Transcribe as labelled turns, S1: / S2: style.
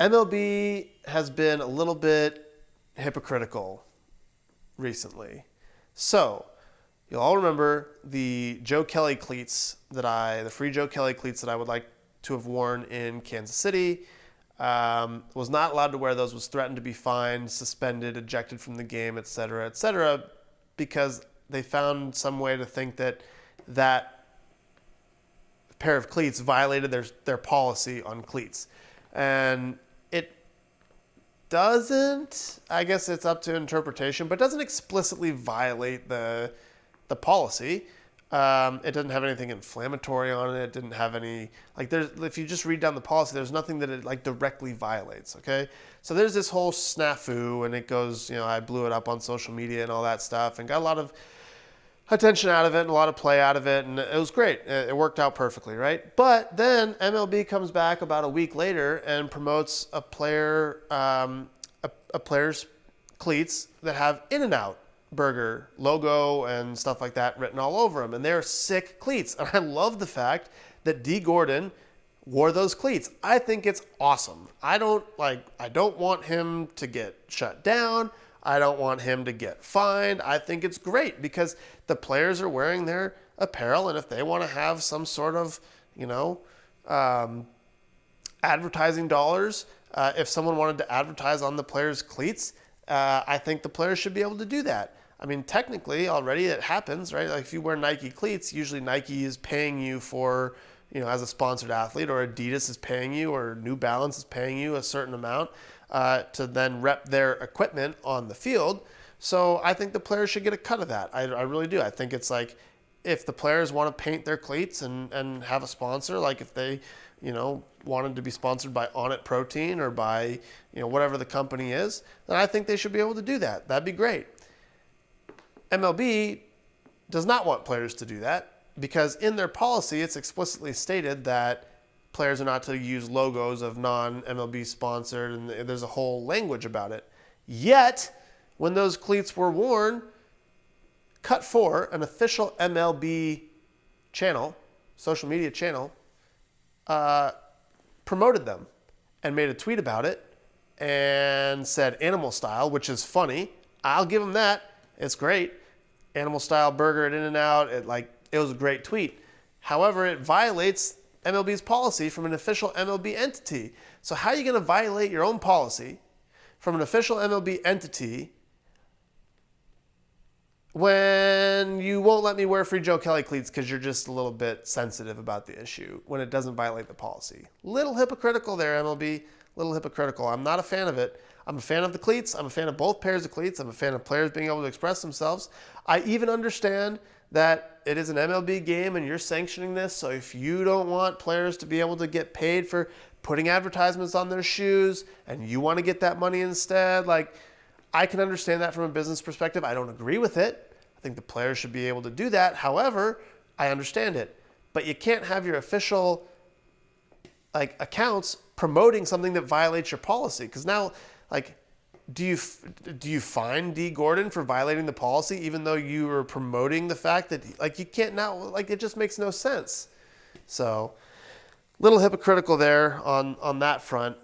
S1: MLB has been a little bit hypocritical recently. So, you'll all remember the Joe Kelly cleats the free Joe Kelly cleats that I would like to have worn in Kansas City. Was not allowed to wear those, was threatened to be fined, suspended, ejected from the game, etc., because they found some way to think that that pair of cleats violated their policy on cleats. And it doesn't, I guess it's up to interpretation, but doesn't explicitly violate the policy. It doesn't have anything inflammatory on it. It didn't have any, if you just read down the policy, there's nothing that it directly violates, okay? So there's this whole snafu, and it goes, I blew it up on social media and all that stuff, and got a lot of attention out of it and a lot of play out of it, and it was great. It worked out perfectly, right? But then MLB comes back about a week later and promotes a player's cleats that have In-N-Out Burger logo and stuff like that written all over them, and they're sick cleats. And I love the fact that D. Gordon wore those cleats. I think it's awesome. I don't want him to get shut down. I don't want him to get fined. I think it's great because the players are wearing their apparel, and if they want to have some sort of, advertising dollars, if someone wanted to advertise on the players' cleats, I think the players should be able to do that. I mean, technically, already it happens, right? Like if you wear Nike cleats, usually Nike is paying you for, as a sponsored athlete, or Adidas is paying you, or New Balance is paying you a certain amount to then rep their equipment on the field. So I think the players should get a cut of that. I really do. I think it's like if the players want to paint their cleats and have a sponsor, like if they, wanted to be sponsored by Onnit Protein or by, whatever the company is, then I think they should be able to do that. That'd be great. MLB does not want players to do that because in their policy, it's explicitly stated that players are not to use logos of non-MLB sponsored, and there's a whole language about it. Yet, when those cleats were worn, Cut 4, an official MLB channel, social media channel, promoted them and made a tweet about it and said animal style, which is funny. I'll give them that. It's great. Animal style burger at In-N-Out. It was a great tweet. However, it violates MLB's policy from an official MLB entity. So how are you going to violate your own policy from an official MLB entity when you won't let me wear free Joe Kelly cleats because you're just a little bit sensitive about the issue when it doesn't violate the policy? Little hypocritical there, MLB. Little hypocritical. I'm not a fan of it. I'm a fan of the cleats. I'm a fan of both pairs of cleats. I'm a fan of players being able to express themselves. I even understand that it is an MLB game and you're sanctioning this. So if you don't want players to be able to get paid for putting advertisements on their shoes and you want to get that money instead, I can understand that from a business perspective. I don't agree with it. I think the players should be able to do that. However, I understand it. But you can't have your official accounts promoting something that violates your policy. Because now, do you fine D. Gordon for violating the policy, even though you were promoting the fact that you can't now? It just makes no sense. So, little hypocritical there on that front.